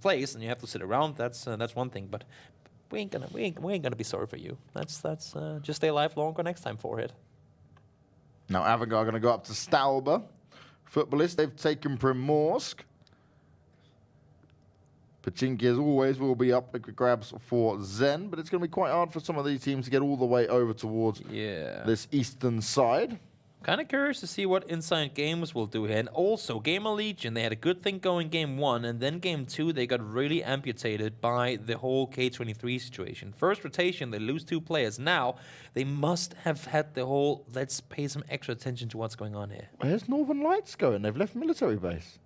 place and you have to sit around, that's one thing. But we ain't gonna be sorry for you. That's just stay alive longer next time for it. Now Avangar are going to go up to Stauber. Futbolist, they've taken Primorsk. Pachinki, as always, will be up for grabs for Zen, but it's going to be quite hard for some of these teams to get all the way over towards this eastern side. Kind of curious to see what Insidegames will do here. And also, Gamerlegion, they had a good thing going game 1, and then game 2, they got really amputated by the whole K23 situation. First rotation, they lose 2 players. Now, they must have had the whole, let's pay some extra attention to what's going on here. Where's Northern Lights going? They've left military base.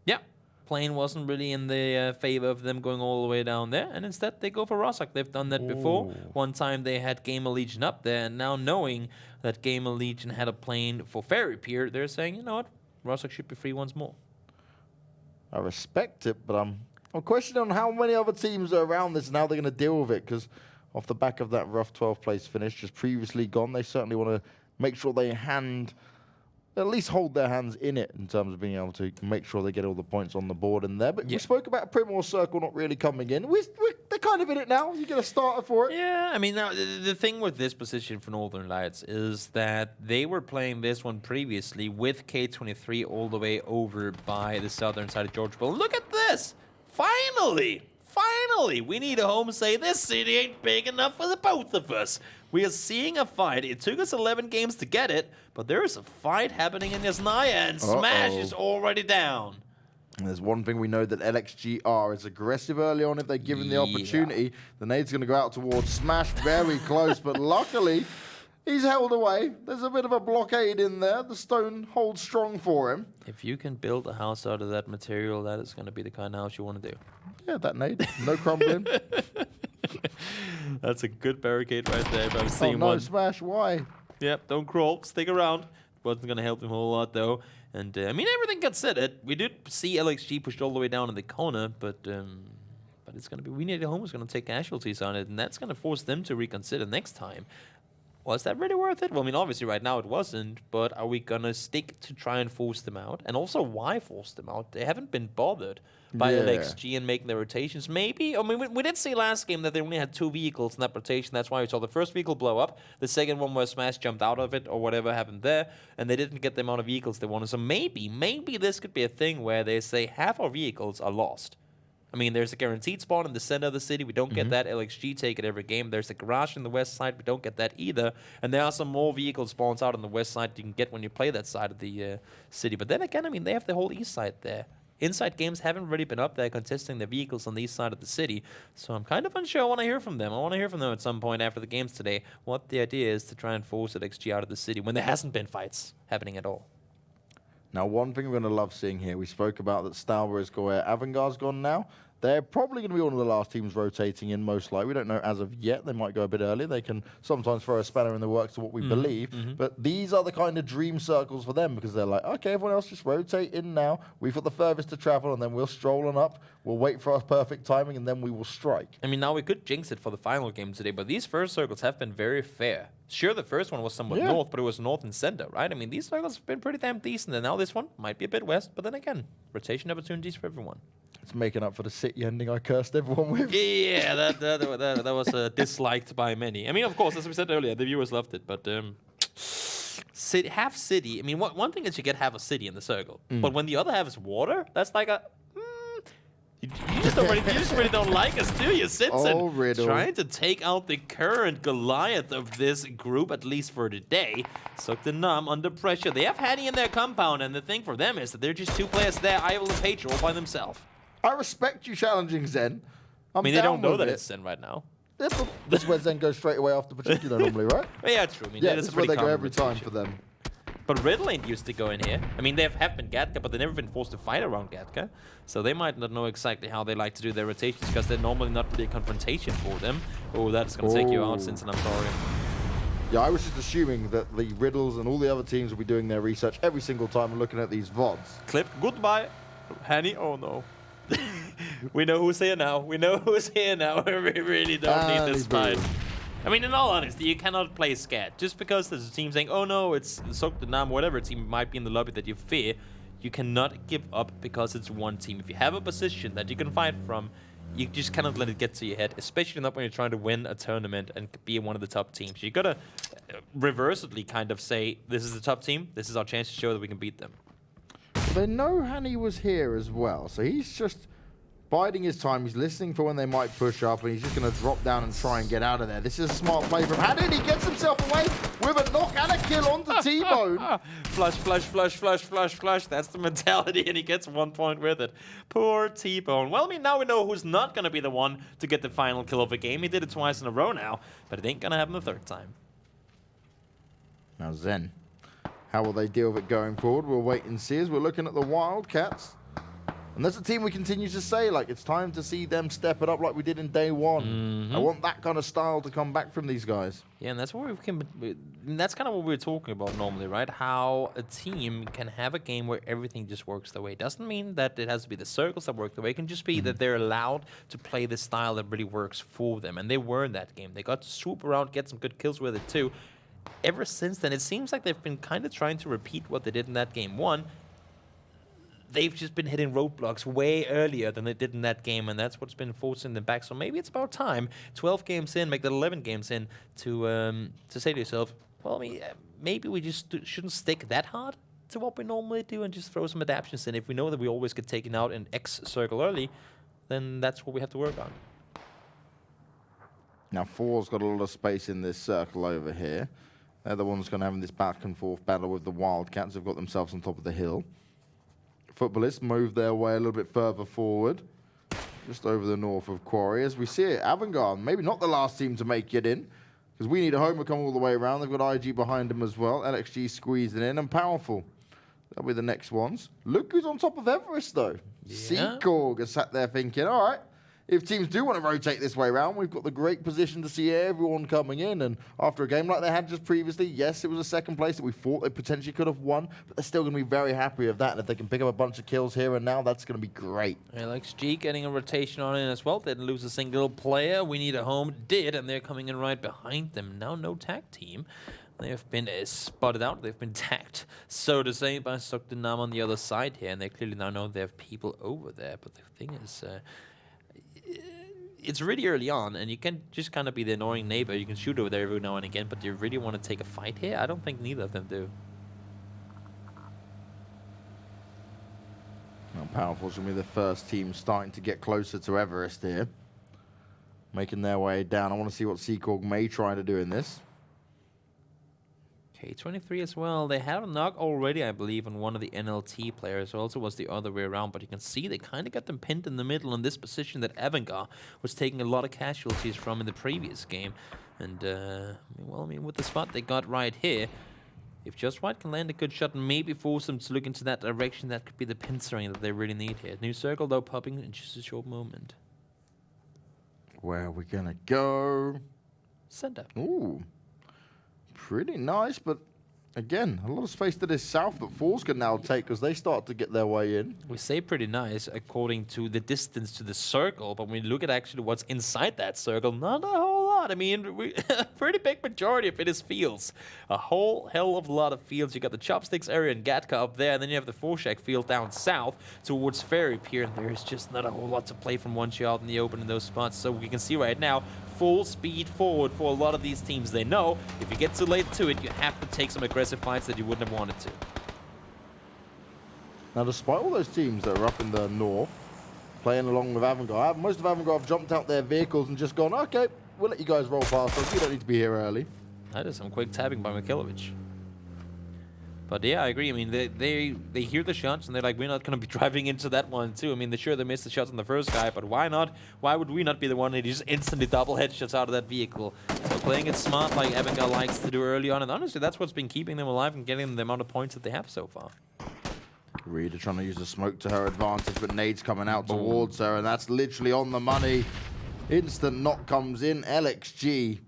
Yeah. Plane wasn't really in the favor of them going all the way down there, and instead they go for Rostock. They've done that before. One time they had Gamerlegion up there, and now knowing that Gamerlegion had a plane for Ferry Pier, they're saying, you know what, Rostock should be free once more. I respect it, but I'm questioning on how many other teams are around this and how they're going to deal with it, because off the back of that rough 12th place finish just previously gone, they certainly want to make sure they at least hold their hands in it in terms of being able to make sure they get all the points on the board in there. But we spoke about Primorsk Circle not really coming in. They're kind of in it now. You get a starter for it. Yeah, I mean, now the thing with this position for Northern Lights is that they were playing this one previously with K23 all the way over by the southern side of Georgia. Look at this! Finally! We need a home say this city ain't big enough for the both of us. We are seeing a fight. It took us 11 games to get it, but there is a fight happening in Yasnaya, and Smash is already down. And there's one thing we know that LXG are is aggressive early on if they're given the opportunity. The nade's going to go out towards Smash, very close, but luckily he's held away. There's a bit of a blockade in there. The stone holds strong for him. If you can build a house out of that material, that is going to be the kind of house you want to do. Yeah, that nade. No crumbling. That's a good barricade right there. If I've seen one. Smash, why? Yep, don't crawl. Stick around. Wasn't going to help him a whole lot, though. And, I mean, everything considered. We did see LXG pushed all the way down in the corner, but it's going to be... We need a home who's going to take casualties on it, and that's going to force them to reconsider next time. Was that really worth it? Well, I mean, obviously right now it wasn't, but are we going to stick to try and force them out? And also, why force them out? They haven't been bothered by LXG and making their rotations. Maybe, I mean, we did see last game that they only had 2 vehicles in that rotation. That's why we saw the first vehicle blow up. The second one where Smash jumped out of it or whatever happened there, and they didn't get the amount of vehicles they wanted. So maybe this could be a thing where they say half our vehicles are lost. I mean, there's a guaranteed spawn in the center of the city. We don't get that. LXG take it every game. There's a garage in the west side. We don't get that either. And there are some more vehicle spawns out on the west side you can get when you play that side of the city. But then again, I mean, they have the whole east side there. Insidegames haven't really been up there contesting the vehicles on the east side of the city. So I'm kind of unsure. I want to hear from them. I want to hear from them at some point after the games today what the idea is to try and force LXG out of the city when there hasn't been fights happening at all. Now, one thing we're going to love seeing here, we spoke about that Stauber is going, Avangar's gone now. They're probably going to be one of the last teams rotating in, most likely. We don't know as of yet. They might go a bit earlier. They can sometimes throw a spanner in the works to what we believe. But these are the kind of dream circles for them because they're like, okay, everyone else just rotate in now. We've got the furthest to travel, and then we'll stroll on up. We'll wait for our perfect timing, and then we will strike. I mean, now we could jinx it for the final game today, but these first circles have been very fair. Sure, the first one was somewhat north, but it was north and center, right? I mean, these circles have been pretty damn decent, and now this one might be a bit west, but then again, rotation opportunities for everyone. It's making up for the city ending I cursed everyone with. Yeah, that was disliked by many. I mean, of course, as we said earlier, the viewers loved it, but half city. I mean, one thing is you get half a city in the circle, but when the other half is water, that's like a. You just really don't like us, do you, Simpson? Riddle. Trying to take out the current Goliath of this group, at least for today. Zoekt Een Naam under pressure. They have Hattie in their compound, and the thing for them is that they're just 2 players there, Ival and Page, all by themselves. I respect you challenging Zen. I mean, they don't know that it's Zen right now. This is where Zen goes straight away after Pachinki normally, right? Yeah, it's true. I mean, yeah, this is where they go every time for them. But Riddle ain't used to go in here. I mean, they have been Gatka, but they've never been forced to fight around Gatka. So they might not know exactly how they like to do their rotations because they're normally not really a confrontation for them. Oh, that's going to take you out, Simpson. I'm sorry. Yeah, I was just assuming that the Riddles and all the other teams will be doing their research every single time and looking at these VODs. Clip, goodbye. Hanny, oh no. We know who's here now. We know who's here now. We really don't need this fight. I mean, in all honesty, you cannot play scared. Just because there's a team saying, oh no, it's Zoekt Een Naam, whatever team might be in the lobby that you fear, you cannot give up because it's one team. If you have a position that you can fight from, you just cannot let it get to your head, especially not when you're trying to win a tournament and be one of the top teams. You gotta reversedly kind of say, this is the top team, this is our chance to show that we can beat them. They know Hani was here as well, so he's just biding his time. He's listening for when they might push up, and he's just going to drop down and try and get out of there. This is a smart play from Hani, and he gets himself away with a knock and a kill onto T-Bone. Flush, flush, flush, flush, flush, flush. That's the mentality, and he gets 1 point with it. Poor T-Bone. Well, I mean, now we know who's not going to be the one to get the final kill of the game. He did it twice in a row now, but it ain't going to happen the third time. Now Zen, how will they deal with it going forward? We'll wait and see as we're looking at the Wildcats. And that's a team we continue to say, like, it's time to see them step it up like we did in day one. I want that kind of style to come back from these guys. Yeah, and that's what that's kind of what we're talking about normally, right? How a team can have a game where everything just works the way. It doesn't mean that it has to be the circles that work the way. It can just be that they're allowed to play the style that really works for them. And they were in that game. They got to swoop around, get some good kills with it too. Ever since then, it seems like they've been kind of trying to repeat what they did in that game one. They've just been hitting roadblocks way earlier than they did in that game, and that's what's been forcing them back. So maybe it's about time, 12 games in, make that 11 games in, to say to yourself, well, I mean, maybe we just shouldn't stick that hard to what we normally do and just throw some adaptations in. If we know that we always get taken out in X circle early, then that's what we have to work on. Now, Four's got a lot of space in this circle over here. They're the ones going to have this back and forth battle with the Wildcats. They've got themselves on top of the hill. Futbolist move their way a little bit further forward, just over the north of Quarry. As we see it, Avangar, maybe not the last team to make it in, because we need a homer come all the way around. They've got IG behind them as well. LXG squeezing in, and Powerful. That'll be the next ones. Look who's on top of Everest, though. Yeah. Seekorg is sat there thinking, all right, if teams do want to rotate this way around, we've got the great position to see everyone coming in. And after a game like they had just previously, yes, it was a second place that we thought they potentially could have won, but they're still going to be very happy with that. And if they can pick up a bunch of kills here and now, that's going to be great. LXG getting a rotation on in as well. They didn't lose a single player. We need a home. Did, and they're coming in right behind them. Now no tag team. They have been spotted out. They've been tagged, so to say, by Zoekt Een Naam on the other side here. And they clearly now know they have people over there. But the thing is, it's really early on, and you can just kind of be the annoying neighbor. You can shoot over there every now and again, but do you really want to take a fight here? I don't think neither of them do. Well, Powerful's going to be the first team starting to get closer to Everest here. Making their way down. I want to see what Seekorg may try to do in this. Okay, 23 as well. They had a knock already, I believe, on one of the NLT players. It also was the other way around, but you can see they kind of got them pinned in the middle in this position that Avangar was taking a lot of casualties from in the previous game. And, well, I mean, with the spot they got right here, if Just White can land a good shot and maybe force them to look into that direction, that could be the pincering that they really need here. New circle, though, popping in just a short moment. Where are we going to go? Center. Ooh. Pretty nice, but again, a lot of space to this south that Force can now take because they start to get their way in. We say pretty nice according to the distance to the circle, but when we look at actually what's inside that circle, not a whole lot. I mean, a pretty big majority of it is fields. A whole hell of a lot of fields. You got the Chopsticks area and Gatka up there, and then you have the Forshak field down south towards Ferry Pier, and there's just not a whole lot to play from once you're out in the open in those spots. So we can see right now, full speed forward for a lot of these teams. They know if you get too late to it, you have to take some aggressive fights that you wouldn't have wanted to. Now, despite all those teams that are up in the north, playing along with Avangar, most of Avangar have jumped out their vehicles and just gone, okay, we'll let you guys roll past us. You don't need to be here early. That is some quick tapping by Mikhailovic. But yeah, I agree. I mean, they hear the shots and they're like, we're not going to be driving into that one too. I mean, they missed the shots on the first guy, but why not? Why would we not be the one that just instantly double headshots out of that vehicle? So playing it smart like Avangar likes to do early on, and honestly, that's what's been keeping them alive and getting them the amount of points that they have so far. Rita trying to use the smoke to her advantage, but Nade's coming out towards her, and that's literally on the money. Instant knock comes in. LXG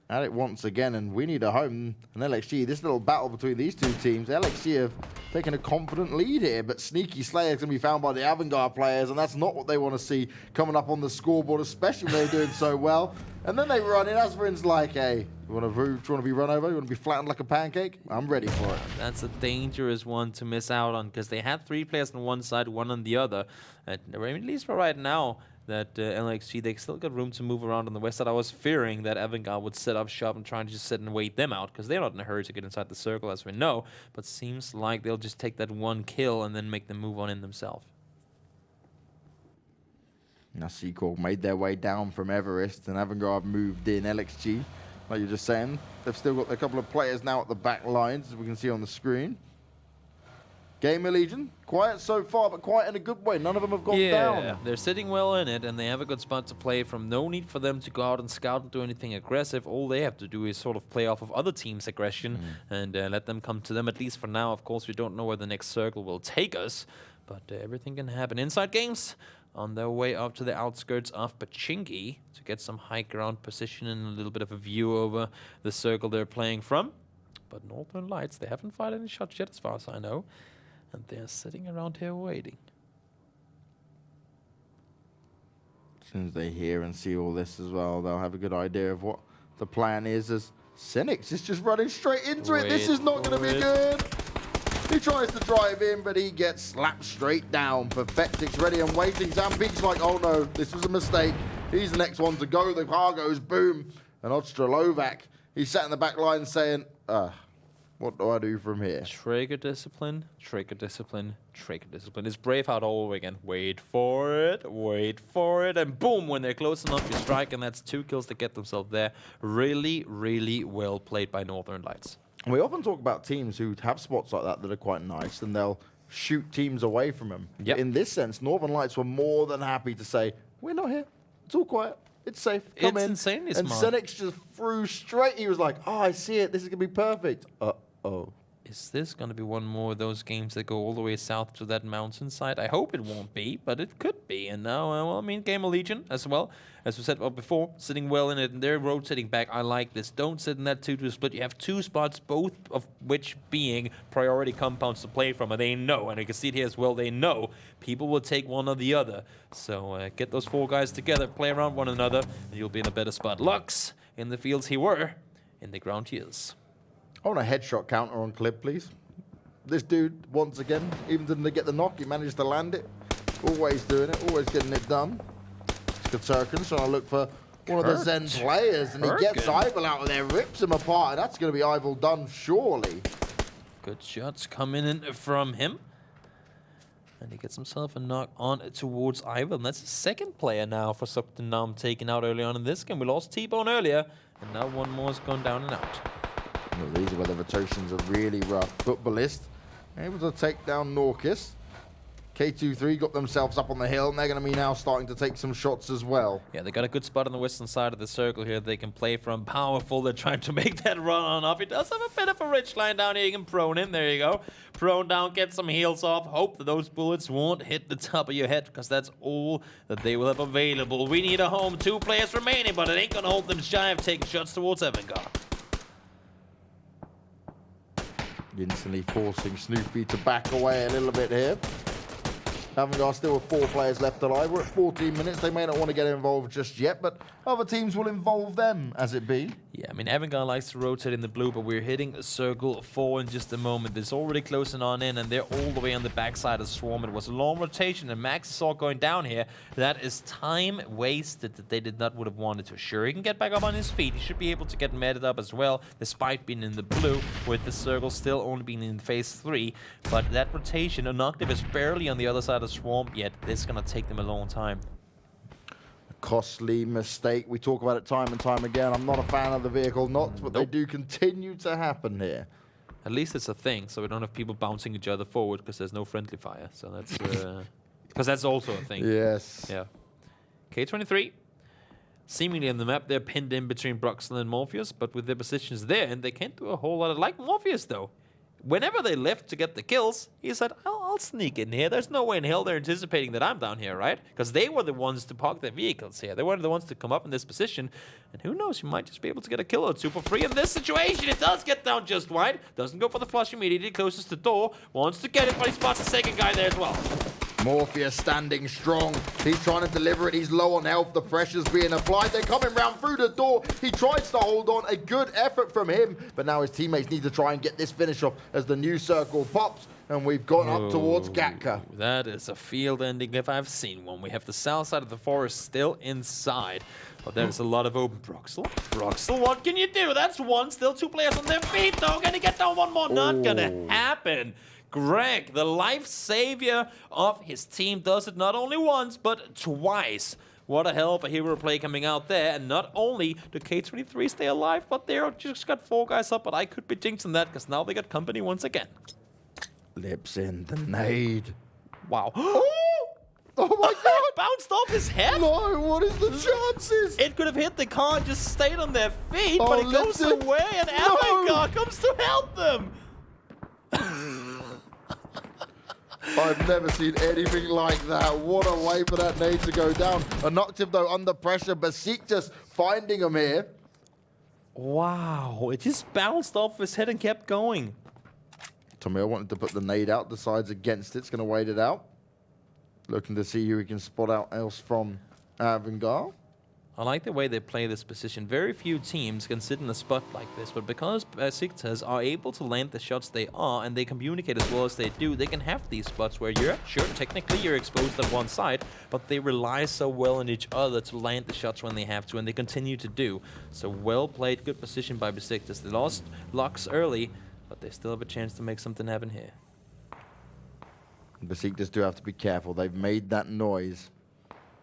at it once again, and we need a home. And LXG, this little battle between these two teams, LXG have taking a confident lead here, but Sneaky Slayer's going to be found by the Avangar players, and that's not what they want to see coming up on the scoreboard, especially when they're doing so well. And then they run in. Asverin's like, hey, you want to be run over? You want to be flattened like a pancake? I'm ready for it. That's a dangerous one to miss out on, because they had 3 players on one side, 1 on the other. At least for right now, that LXG, they still got room to move around on the west side. I was fearing that Avangar would set up shop and try to just sit and wait them out, because they're not in a hurry to get inside the circle, as we know. But seems like they'll just take that 1 kill and then make them move on in themselves. Now Seekorg made their way down from Everest, and Avangar have moved in. LXG, like you're just saying, they've still got a couple of players now at the back lines, as we can see on the screen. Gamerlegion, quiet so far, but quiet in a good way. None of them have gone down. Yeah, they're sitting well in it, and they have a good spot to play from. No need for them to go out and scout and do anything aggressive. All they have to do is sort of play off of other teams' aggression and let them come to them, at least for now. Of course, we don't know where the next circle will take us, but everything can happen. Insidegames on their way up to the outskirts of Pachinki to get some high ground position and a little bit of a view over the circle they're playing from. But Northern Lights, they haven't fired any shots yet, as far as I know. And they're sitting around here waiting. As soon as they hear and see all this as well, they'll have a good idea of what the plan is, as Senix is just running straight into it. This is not going to be good. He tries to drive in, but he gets slapped straight down. Perfectic's ready and waiting. Zampeak's like, oh no, this was a mistake. He's the next one to go. The car goes boom. And Ostrolovac, he's sat in the back line saying, what do I do from here? Traeger discipline, Traeger discipline, Traeger discipline. It's Braveheart all over again. Wait for it, and boom, when they're close enough, you strike, and that's 2 kills to get themselves there. Really, really well played by Northern Lights. We often talk about teams who have spots like that that are quite nice, and they'll shoot teams away from them. Yep. In this sense, Northern Lights were more than happy to say, we're not here. It's all quiet. It's safe. Come in. It's insanely and smart. Senix just threw straight. He was like, oh, I see it. This is going to be perfect. Uh-oh. Is this going to be one more of those games that go all the way south to that mountainside? I hope it won't be, but it could be. And now, well, I mean, Gamerlegion as well. As we said before, sitting well in it, and they're rotating back. I like this. Don't sit in that 2-2 split. You have 2 spots, both of which being priority compounds to play from, and they know, and you can see it here as well, they know people will take one or the other. So get those 4 guys together, play around one another, and you'll be in a better spot. Lux, in the fields he were, in the ground he is. I want a headshot counter on clip, please. This dude, once again, even didn't get the knock, he managed to land it. Always doing it, always getting it done. Katurkan's trying to look for one of the Zen players, and he gets Ival out of there, rips him apart, and that's going to be Ival done, surely. Good shots coming in from him. And he gets himself a knock on towards Ival, and that's the 2nd player now for Zoekt Een Naam taken out early on in this game. We lost T-Bone earlier, and now one more has gone down and out. Well, these are where the rotations are really rough. Futbolist able to take down Norcus. K23 got themselves up on the hill, and they're going to be now starting to take some shots as well. Yeah, they got a good spot on the western side of the circle here they can play from. Powerful, they're trying to make that run on off. He does have a bit of a rich line down here. You can prone in, there you go. Prone down, get some heals off. Hope that those bullets won't hit the top of your head, because that's all that they will have available. We need a home, 2 players remaining, but it ain't going to hold them shy of taking shots towards Avangar. Instantly forcing Snoopy to back away a little bit here. Avangar still with 4 players left alive. We're at 14 minutes. They may not want to get involved just yet, but other teams will involve them, as it be. Yeah, I mean, Avangar likes to rotate in the blue, but we're hitting circle 4 in just a moment. It's already closing on in, and they're all the way on the backside of Swarm. It was a long rotation, and Max is all going down here. That is time wasted that they did not would have wanted to. Sure, he can get back up on his feet. He should be able to get meted up as well, despite being in the blue, with the circle still only being in phase 3. But that rotation, Inoctive is barely on the other side of Swarm, yet it's going to take them a long time. Costly mistake. We talk about it time and time again. I'm not a fan of the vehicle knots, but they do continue to happen here. At least it's a thing, so we don't have people bouncing each other forward because there's no friendly fire. So that's because that's also a thing. Yes. Yeah. K23, seemingly on the map, they're pinned in between Broxton and Morpheus, but with their positions there, and they can't do a whole lot of like Morpheus though. whenever they left to get the kills, he said, I'll sneak in here. There's no way in hell they're anticipating that I'm down here, right? Because they were the ones to park their vehicles here. They were the ones to come up in this position. And who knows, you might just be able to get a kill or two for free in this situation. It does get down just wide. Doesn't go for the flush immediately. Closes the door. Wants to get it, but he spots a second guy there as well. Morpheus standing strong. He's trying to deliver it. He's low on health. The pressure's being applied. They're coming round through the door. He tries to hold on. A good effort from him. But now his teammates need to try and get this finish off as the new circle pops. And we've gone up towards Gatka. That is a field ending if I've seen one. We have the south side of the forest still inside. But there's a lot of open. Broxel, what can you do? That's one. Still 2 players on their feet, though. Can he get down one more? Not gonna happen. Greg, the life savior of his team, does it not only once, but twice. What a hell of a hero play coming out there. And not only do K23 stay alive, but they're just got 4 guys up. But I could be jinxing that because now they got company once again. Lips in the nade. Wow. Oh my god! Bounced off his head? No, what is the chances? It could have hit the car and just stayed on their feet, Oh, but it goes Lipson. away and Avangar comes to help them. I've never seen anything like that. What a way for that nade to go down. Inoctive, though, under pressure. Besiktas finding him here. Wow, it just bounced off his head and kept going. Tomeo wanted to put the nade out. Decides against it. It's going to wait it out. Looking to see who he can spot out else from Avangar. I like the way they play this position. Very few teams can sit in a spot like this, but because Besiktas are able to land the shots they are, and they communicate as well as they do, they can have these spots where you're, sure, technically you're exposed on one side, but they rely so well on each other to land the shots when they have to, and they continue to do. So well played, good position by Besiktas. They lost Lux early, but they still have a chance to make something happen here. Besiktas do have to be careful. They've made that noise.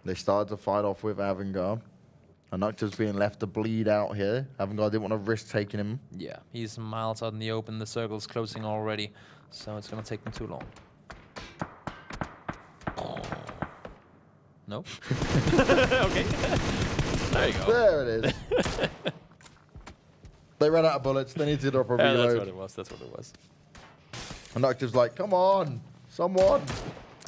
They started to fight off with Avangar. Inoctive's being left to bleed out here. Avangar didn't want to risk taking him. Yeah, he's miles out in the open. The circle's closing already, so it's going to take them too long. No? Okay. There you go. There it is. They ran out of bullets. They need to drop a reload. That's what it was. That's what it was. Inoctive's like, come on, someone.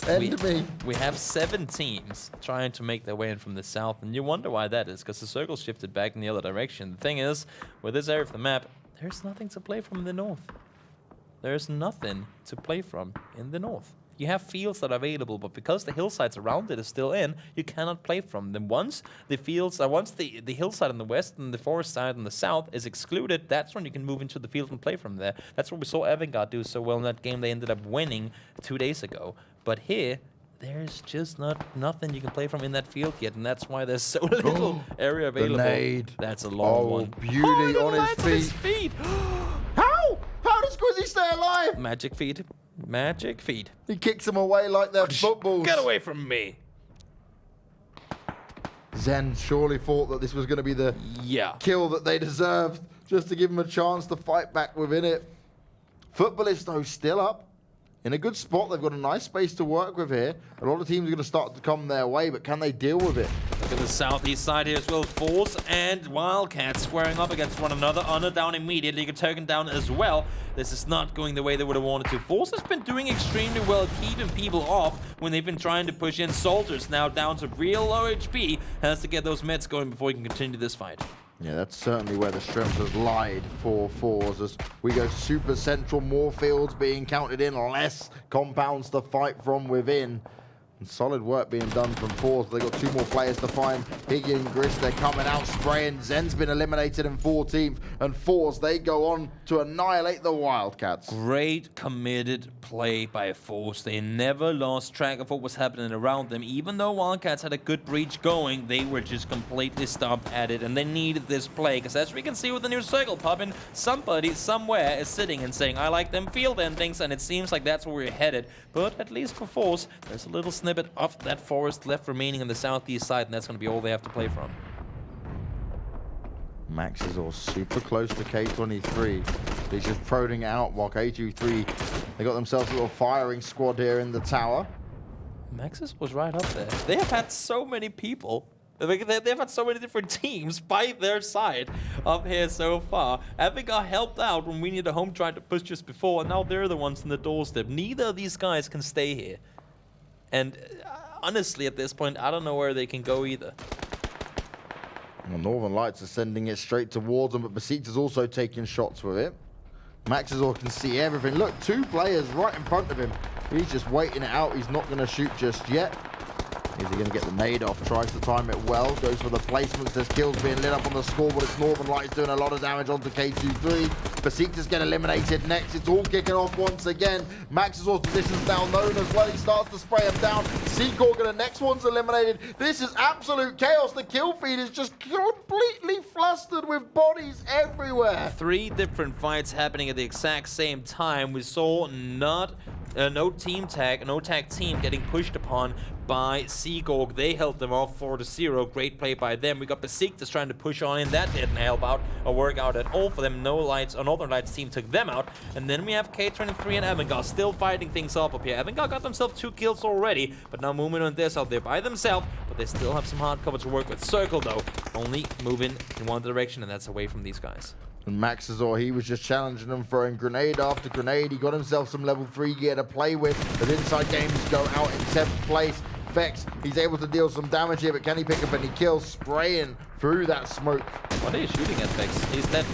End me. We have 7 teams trying to make their way in from the south, and you wonder why that is, because the circle shifted back in the other direction. The thing is, with this area of the map, there's nothing to play from in the north. There's nothing to play from in the north. You have fields that are available, but because the hillsides around it is still in, you cannot play from them. Once the fields, once the hillside on the west and the forest side on the south is excluded, that's when you can move into the field and play from there. That's what we saw Avangar do so well in that game they ended up winning 2 days ago. But here, there's just nothing you can play from in that field yet, and that's why there's so little area available. The nade. That's a long one. Beauty Oh, on his feet. How? How does Squizzy stay alive? Magic feet. Magic feet. He kicks them away like they're footballs. Get away from me. Zen surely thought that this was going to be the kill that they deserved, just to give him a chance to fight back within it. Futbolist, though, still up. In a good spot. They've got a nice space to work with here. A lot of teams are going to start to come their way, but can they deal with it? Look at the southeast side here as well. Force and Wildcats squaring up against one another. Honor down immediately. Turkin down as well. This is not going the way they would have wanted to. Force has been doing extremely well, keeping people off when they've been trying to push in. Soldiers now down to real low HP. Has to get those meds going before he can continue this fight. Yeah, that's certainly where the strength has lied for Forze as we go super central, more fields being counted in, less compounds to fight from within. And solid work being done from Forze. They've got 2 more players to find. Higgy and Grist, they're coming out spraying. Zen's been eliminated in 14th. And Forze, they go on to annihilate the Wildcats. Great committed play by Force. They never lost track of what was happening around them. Even though Wildcats had a good breach going, they were just completely stopped at it. And they needed this play. Because as we can see with the new circle popping, somebody somewhere is sitting and saying, I like them field endings. And it seems like that's where we're headed. But at least for Force, there's a little snippet of that forest left remaining on the southeast side, and that's going to be all they have to play from. Max is all super close to K23. He's just prodding out while K23, they got themselves a little firing squad here in the tower. Maxis was right up there. They have had so many people They've had so many different teams by their side up here so far. Avangar helped out when we needed a home trying to push just before, and now they're the ones in the doorstep. Neither of these guys can stay here. And honestly, at this point, I don't know where they can go either. Well, Northern Lights are sending it straight towards them, but Besiktas also taking shots with it. Maxizor can see everything. Look, 2 players right in front of him. He's just waiting it out. He's not going to shoot just yet. Is he going to get the nade off? Tries to time it well. Goes for the placements. There's kills being lit up on the scoreboard. It's Northern Lights doing a lot of damage onto K23. Besiktas get eliminated next. It's all kicking off once again. Maxizor's position's now known as well. He starts to spray him down. Seekorg and the next one's eliminated. This is absolute chaos. The kill feed is just completely flustered with bodies everywhere. 3 different fights happening at the exact same time. We saw no tag team getting pushed upon by Seekorg. They held them off 4-0. Great play by them. We got Besiktas trying to push on in. That didn't help out or work out at all for them. Northern Lights team took them out. And then we have K23 and Avangar still fighting things off up here. Avangar got themselves 2 kills already, but now moving on this out there by themselves. But they still have some hard cover to work with. Circle though, only moving in one direction, and that's away from these guys. And Maxizor, he was just challenging them, throwing grenade after grenade. He got himself some level 3 gear to play with. As Insidegames go out in 7th place. Vex, he's able to deal some damage here, but can he pick up any kills? Spraying through that smoke. What are you shooting at, Vex? He's dead.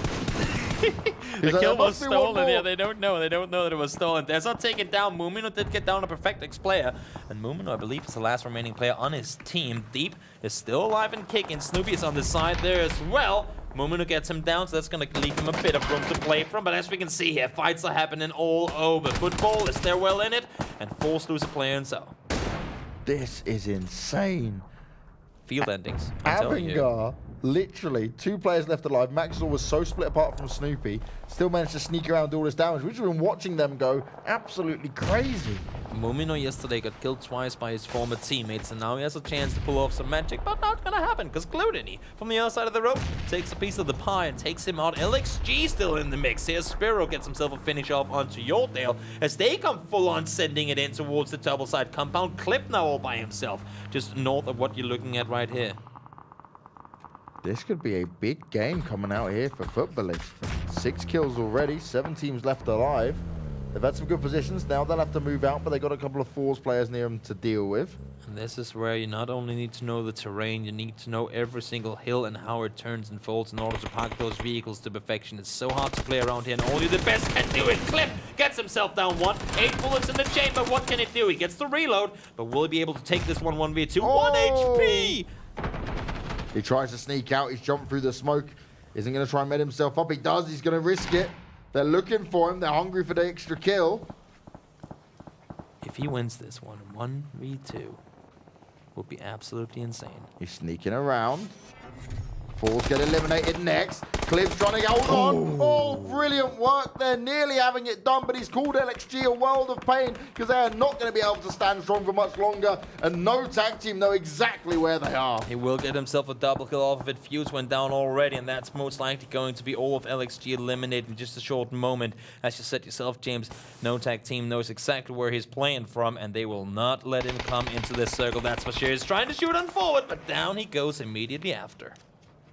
The kill was stolen. Yeah, they don't know. They don't know that it was stolen. There's not taken down. Mumino did get down a Perfectix player. And Mumino, I believe, is the last remaining player on his team. Deep is still alive and kicking. Snoopy is on the side there as well. Mumino gets him down, so that's going to leave him a bit of room to play from. But as we can see here, fights are happening all over. Futbolist, they're well in it, and forced to lose a player and so. This is insane. Field endings, I'm telling you. Avangar, literally 2 players left alive. Maxwell was so split apart from Snoopy, still managed to sneak around, do all this damage. We've just been watching them go absolutely crazy. Mumino yesterday got killed twice by his former teammates, and now he has a chance to pull off some magic, but not gonna happen, because Glutiny from the other side of the rope takes a piece of the pie and takes him out. LXG still in the mix here. Spiro gets himself a finish off onto Yordale as they come full on sending it in towards the double side compound. Clip now all by himself, just north of what you're looking at right here. This could be a big game coming out here for Futbolist. 6 kills already, 7 teams left alive. They've had some good positions. Now they'll have to move out, but they got a couple of Force players near them to deal with. And this is where you not only need to know the terrain, you need to know every single hill and how it turns and folds in order to park those vehicles to perfection. It's so hard to play around here, and only the best can do it. Clip gets himself down 1. 8 bullets in the chamber. What can it do? He gets the reload, but will he be able to take this 1-1v2? 1 HP! He tries to sneak out. He's jumped through the smoke. Isn't going to try and med himself up. He does. He's going to risk it. They're looking for him. They're hungry for the extra kill. If he wins this one, 1v2 would be absolutely insane. He's sneaking around. Falls get eliminated next. Clip's trying to hold on. Oh, brilliant work. They're nearly having it done, but he's called LXG a world of pain because they are not going to be able to stand strong for much longer, and no tag team know exactly where they are. He will get himself a double kill off of it. Fuse went down already, and that's most likely going to be all of LXG eliminated in just a short moment. As you said yourself, James, no tag team knows exactly where he's playing from, and they will not let him come into this circle. That's for sure. He's trying to shoot on forward, but down he goes immediately after.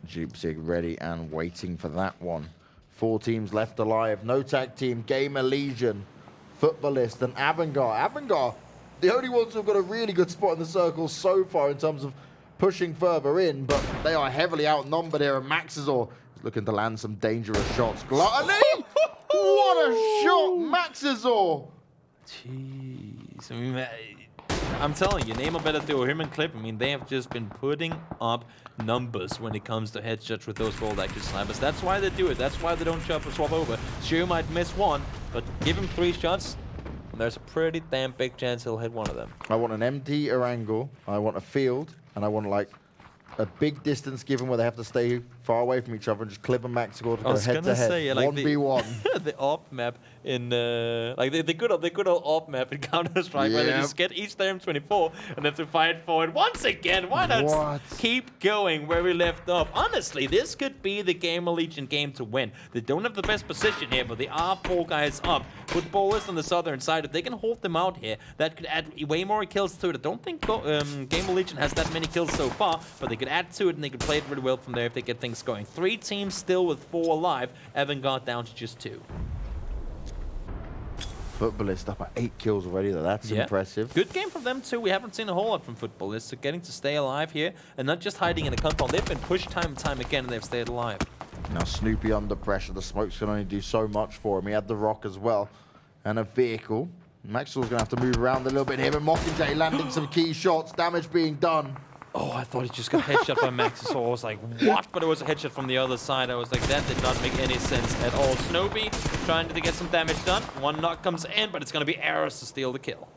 Jupsig ready and waiting for that one. 4 teams left alive. No tag team. Gamerlegion, Futbolist, and Avangar. Avangar, the only ones who've got a really good spot in the circle so far in terms of pushing further in, but they are heavily outnumbered here. And Maxizor is looking to land some dangerous shots. Gluttony! What a shot, Maxizor! Jeez. I mean, I'm telling you, name a better duo, him and Clip. I mean, they have just been putting up numbers when it comes to headshots with those bolt action snipers. That's why they do it. That's why they don't swap over. Sure, you might miss one, but give him 3 shots, and there's a pretty damn big chance he'll hit one of them. I want an empty Erangel, I want a field, and I want like a big distance given where they have to stay far away from each other and just clip a Maxigor to go head to head. 1v1. The AWP map in like the good old AWP map in Counter-Strike where they just get each time 24 and have to fight for it once again. Why not keep going where we left off? Honestly, this could be the Gamerlegion game to win. They don't have the best position here, but they are 4 guys up. Futbolist on the southern side. If they can hold them out here, that could add way more kills to it. I don't think Gamerlegion has that many kills so far, but they could add to it, and they could play it really well from there if they get things going. 3 teams still with 4 alive. Avangar down to just 2. Futbolist up at 8 kills already, though. That's impressive. Good game from them, too. We haven't seen a whole lot from Futbolist, so getting to stay alive here and not just hiding in a compound. They've been pushed time and time again, and they've stayed alive. Now Snoopy under pressure. The smokes can only do so much for him. He had the rock as well and a vehicle. Maxwell's going to have to move around a little bit here, but Mockingjay landing some key shots. Damage being done. Oh, I thought he just got headshot by Max, so I was like, what? But it was a headshot from the other side. I was like, that did not make any sense at all. Snoopy trying to get some damage done. 1 knock comes in, but it's going to be Arrows to steal the kill.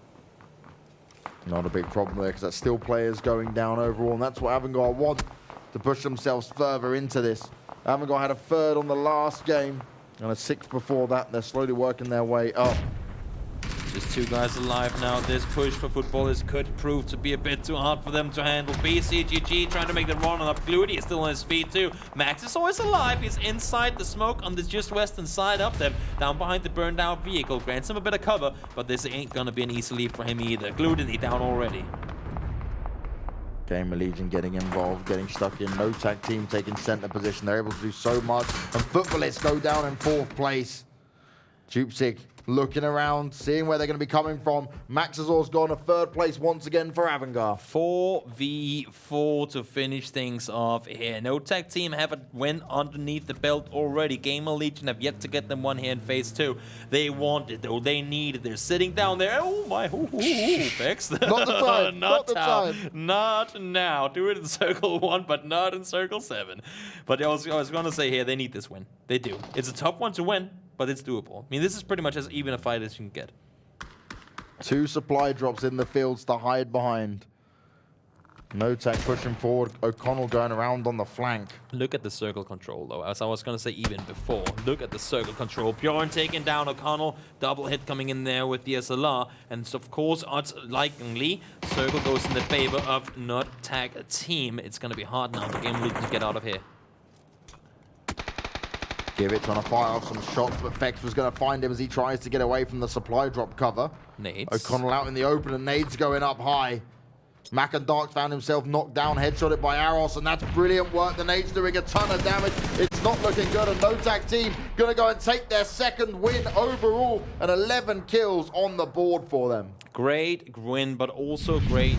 Not a big problem there, because that's still players going down overall, and that's what Avangar want, to push themselves further into this. Avangar had a 3rd on the last game, and a 6th before that. They're slowly working their way up. Just 2 guys alive now. This push for Futbolist could prove to be a bit too hard for them to handle. BCGG trying to make the run on up. Gluty is still on his feet too. Max is always alive. He's inside the smoke on the just western side of them. Down behind the burned out vehicle. Grants him a bit of cover, but this ain't gonna be an easy lead for him either. Gluty down already. Gamerlegion getting involved, getting stuck in. No tag team taking center position. They're able to do so much. And Futbolists go down in 4th place. Jupsig looking around, seeing where they're going to be coming from. Maxazor's gone a 3rd place once again for Avangar. 4v4 to finish things off here. No tag team have a win underneath the belt already. Gamerlegion have yet to get them one here in phase 2. They want it though. They need it. They're sitting down there. Oh my, Bex. Not the time. Not the time. Not now. Do it in circle 1, but not in circle 7. But I was going to say here, they need this win. They do. It's a tough one to win, but it's doable. I mean, this is pretty much as even a fight as you can get. 2 supply drops in the fields to hide behind. No tech pushing forward. O'Connell going around on the flank. Look at the circle control, though. As I was going to say even before. Look at the circle control. Bjorn taking down O'Connell. Double hit coming in there with the SLR. And so, of course, odds likely, circle goes in the favor of not tag a team. It's going to be hard now for Gamerlegion to get out of here. Give it, trying to fire off some shots, but Fex was going to find him as he tries to get away from the supply drop cover. Nades. O'Connell out in the open, and Nades going up high. Mac and Dark found himself knocked down, headshotted by Aros, and that's brilliant work. The Nades doing a ton of damage. It's not looking good, and No Tag Team going to go and take their 2nd win overall, and 11 kills on the board for them. Great win, but also great